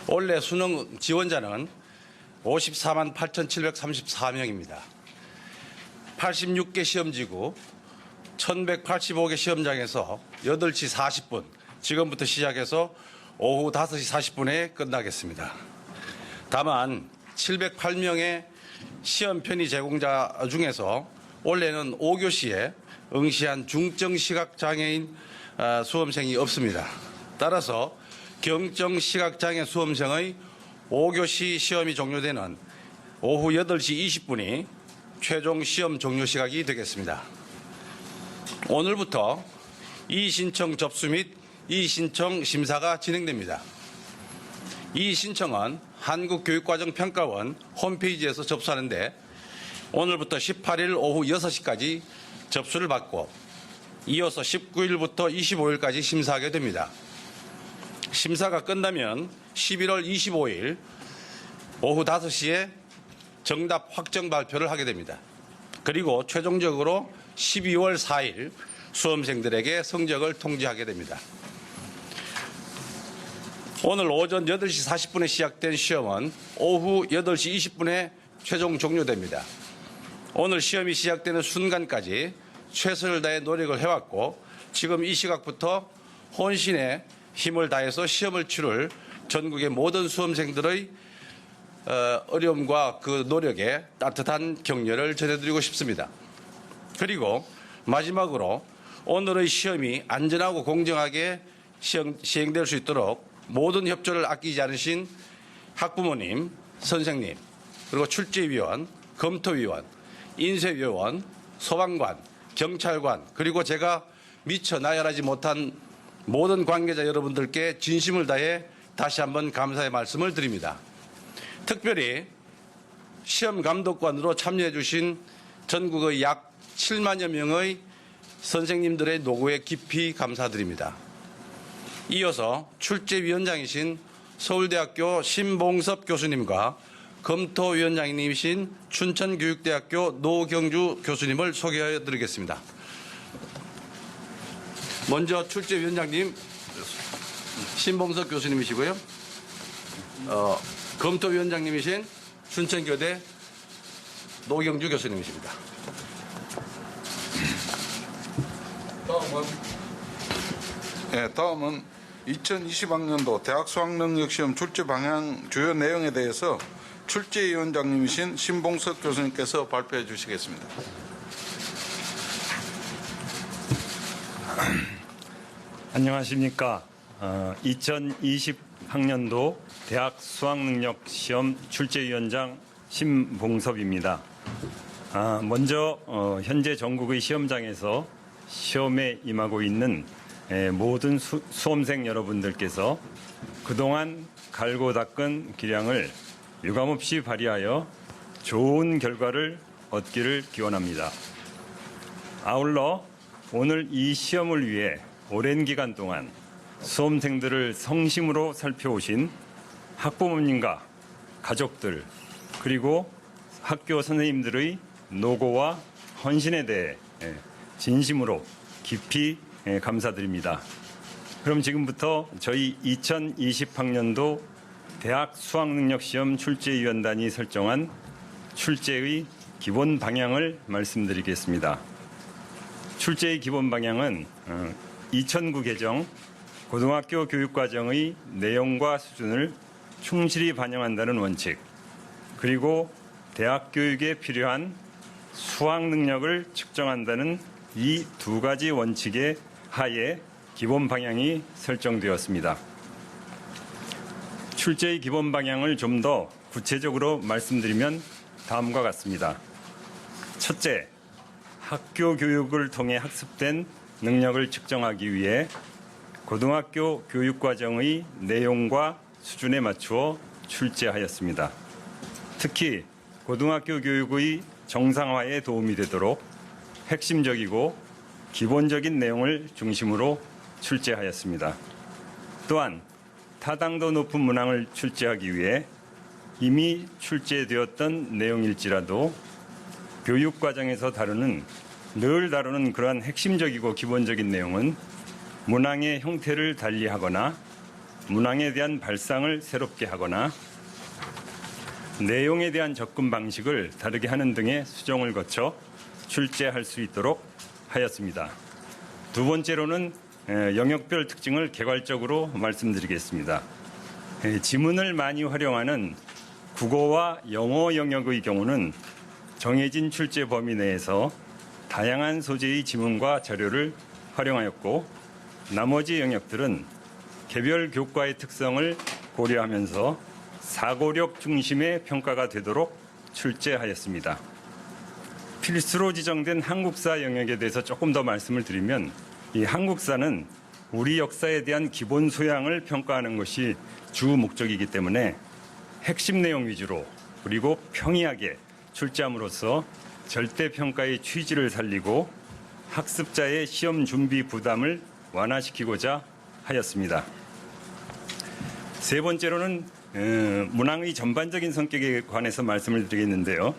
올해 수능 지원자는 54만 8,734명입니다. 86개 시험지구 1,185개 시험장에서 8시 40분, 지금부터 시작해서 오후 5시 40분에 끝나겠습니다. 다만 708명의 시험 편의 제공자 중에서 올해는 5교시에 응시한 중증시각장애인 수험생이 없습니다. 따라서 경증시각장애 수험생의 5교시 시험이 종료되는 오후 8시 20분이 최종 시험 종료 시각이 되겠습니다. 오늘부터 이신청 접수 및 이신청 심사가 진행됩니다. 이 신청은 한국교육과정평가원 홈페이지에서 접수하는데 오늘부터 18일 오후 6시까지 접수를 받고 이어서 19일부터 25일까지 심사하게 됩니다. 심사가 끝나면 11월 25일 오후 5시에 정답 확정 발표를 하게 됩니다. 그리고 최종적으로 12월 4일 수험생들에게 성적을 통지하게 됩니다. 오늘 오전 8시 40분에 시작된 시험은 오후 8시 20분에 최종 종료됩니다. 오늘 시험이 시작되는 순간까지 최선을 다해 노력을 해왔고 지금 이 시각부터 혼신의 힘을 다해서 시험을 치를 전국의 모든 수험생들의 어려움과 그 노력에 따뜻한 격려를 전해드리고 싶습니다. 그리고 마지막으로 오늘의 시험이 안전하고 공정하게 시행될 수 있도록 모든 협조를 아끼지 않으신 학부모님, 선생님, 그리고 출제위원, 검토위원, 인쇄위원, 소방관, 경찰관, 그리고 제가 미처 나열하지 못한 모든 관계자 여러분들께 진심을 다해 다시 한번 감사의 말씀을 드립니다. 특별히 시험 감독관으로 참여해 주신 전국의 약 7만여 명의 선생님들의 노고에 깊이 감사드립니다. 이어서 출제위원장이신 서울대학교 신봉섭 교수님과 검토위원장님이신 춘천교육대학교 노경주 교수님을 소개해 드리겠습니다. 먼저 출제위원장님 신봉섭 교수님이시고요. 검토위원장님이신 춘천교대 노경주 교수님이십니다. 다음은 2020학년도 대학 수학능력시험 출제 방향 주요 내용에 대해서 출제위원장님이신 신봉석 교수님께서 발표해 주시겠습니다. 안녕하십니까. 2020학년도 대학 수학능력시험 출제위원장 신봉섭입니다. 먼저 현재 전국의 시험장에서 시험에 임하고 있는 모든 수험생 여러분들께서 그동안 갈고 닦은 기량을 유감없이 발휘하여 좋은 결과를 얻기를 기원합니다. 아울러 오늘 이 시험을 위해 오랜 기간 동안 수험생들을 성심으로 살펴오신 학부모님과 가족들 그리고 학교 선생님들의 노고와 헌신에 대해 진심으로 깊이 감사드립니다. 그럼 지금부터 저희 2020학년도 대학 수학능력시험 출제위원단이 설정한 출제의 기본 방향을 말씀드리겠습니다. 출제의 기본 방향은 2009 개정 고등학교 교육과정의 내용과 수준을 충실히 반영한다는 원칙, 그리고 대학 교육에 필요한 수학 능력을 측정한다는 이 두 가지 원칙의 하에 기본 방향이 설정되었습니다. 출제의 기본 방향을 좀 더 구체적으로 말씀드리면 다음과 같습니다. 첫째, 학교 교육을 통해 학습된 능력을 측정하기 위해 고등학교 교육과정의 내용과 수준에 맞추어 출제하였습니다. 특히 고등학교 교육의 정상화에 도움이 되도록 핵심적이고 기본적인 내용을 중심으로 출제하였습니다. 또한 타당도 높은 문항을 출제하기 위해 이미 출제되었던 내용일지라도 교육과정에서 늘 다루는 그러한 핵심적이고 기본적인 내용은 문항의 형태를 달리하거나 문항에 대한 발상을 새롭게 하거나 내용에 대한 접근 방식을 다르게 하는 등의 수정을 거쳐 출제할 수 있도록 하였습니다. 두 번째로는 영역별 특징을 개괄적으로 말씀드리겠습니다. 지문을 많이 활용하는 국어와 영어 영역의 경우는 정해진 출제 범위 내에서 다양한 소재의 지문과 자료를 활용하였고, 나머지 영역들은 개별 교과의 특성을 고려하면서 사고력 중심의 평가가 되도록 출제하였습니다. 필수로 지정된 한국사 영역에 대해서 조금 더 말씀을 드리면, 이 한국사는 우리 역사에 대한 기본 소양을 평가하는 것이 주 목적이기 때문에 핵심 내용 위주로 그리고 평이하게 출제함으로써 절대평가의 취지를 살리고 학습자의 시험 준비 부담을 완화시키고자 하였습니다. 세 번째로는 문항의 전반적인 성격에 관해서 말씀을 드리겠는데요.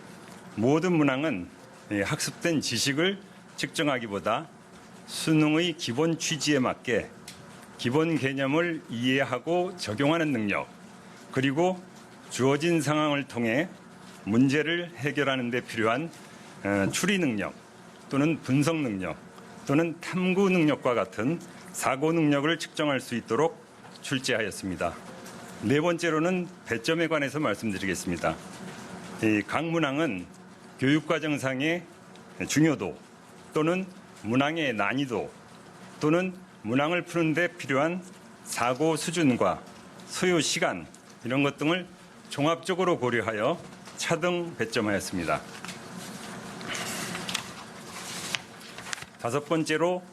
모든 문항은 학습된 지식을 측정하기보다 수능의 기본 취지에 맞게 기본 개념을 이해하고 적용하는 능력, 그리고 주어진 상황을 통해 문제를 해결하는 데 필요한 추리 능력 또는 분석 능력 또는 탐구 능력과 같은 사고 능력을 측정할 수 있도록 출제하였습니다. 네 번째로는 배점에 관해서 말씀드리겠습니다. 각 문항은 교육과정상의 중요도 또는 문항의 난이도 또는 문항을 푸는 데 필요한 사고 수준과 소요 시간 이런 것 등을 종합적으로 고려하여 차등 배점하였습니다. 다섯 번째로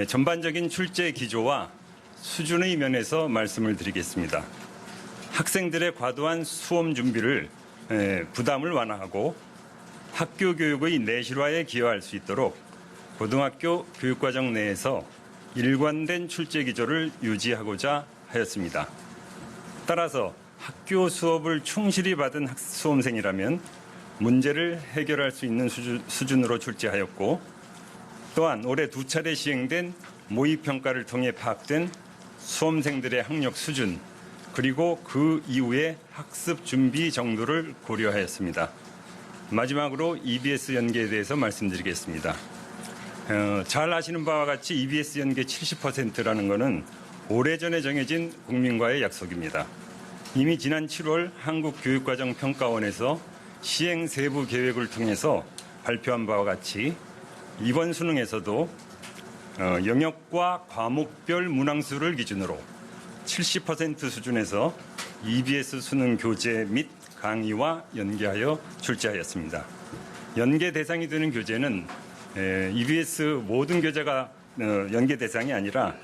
전반적인 출제 기조와 수준의 면에서 말씀을 드리겠습니다. 학생들의 과도한 수험 준비를 부담을 완화하고 학교 교육의 내실화에 기여할 수 있도록 고등학교 교육과정 내에서 일관된 출제 기조를 유지하고자 하였습니다. 따라서 학교 수업을 충실히 받은 수험생이라면 문제를 해결할 수 있는 수준으로 출제하였고, 또한 올해 2차례 시행된 모의평가를 통해 파악된 수험생들의 학력 수준 그리고 그 이후의 학습 준비 정도를 고려하였습니다. 마지막으로 EBS 연계에 대해서 말씀드리겠습니다. 잘 아시는 바와 같이 EBS 연계 70%라는 것은 오래전에 정해진 국민과의 약속입니다. 이미 지난 7월 한국교육과정평가원에서 시행 세부 계획을 통해서 발표한 바와 같이 이번 수능에서도 영역과 과목별 문항수를 기준으로 70% 수준에서 EBS 수능 교재 및 강의와 연계하여 출제하였습니다. 연계 대상이 되는 교재는 EBS 모든 교재가 연계 대상이 아니라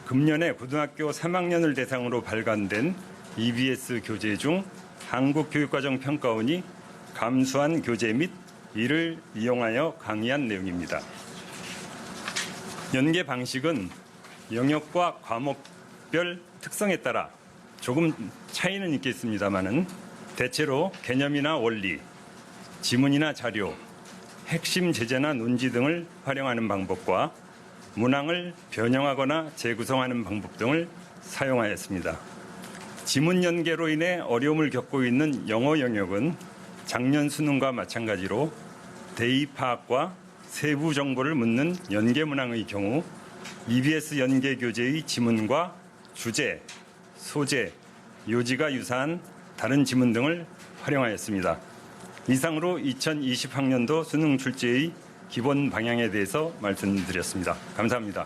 금년에 고등학교 3학년을 대상으로 발간된 EBS 교재 중 한국교육과정평가원이 감수한 교재 및 이를 이용하여 강의한 내용입니다. 연계 방식은 영역과 과목별 특성에 따라 조금 차이는 있겠습니다마는 대체로 개념이나 원리, 지문이나 자료, 핵심 제재나 논지 등을 활용하는 방법과 문항을 변형하거나 재구성하는 방법 등을 사용하였습니다. 지문 연계로 인해 어려움을 겪고 있는 영어 영역은 작년 수능과 마찬가지로 대의 파악과 세부 정보를 묻는 연계 문항의 경우 EBS 연계 교재의 지문과 주제, 소재, 요지가 유사한 다른 지문 등을 활용하였습니다. 이상으로 2020학년도 수능 출제의 기본 방향에 대해서 말씀드렸습니다. 감사합니다.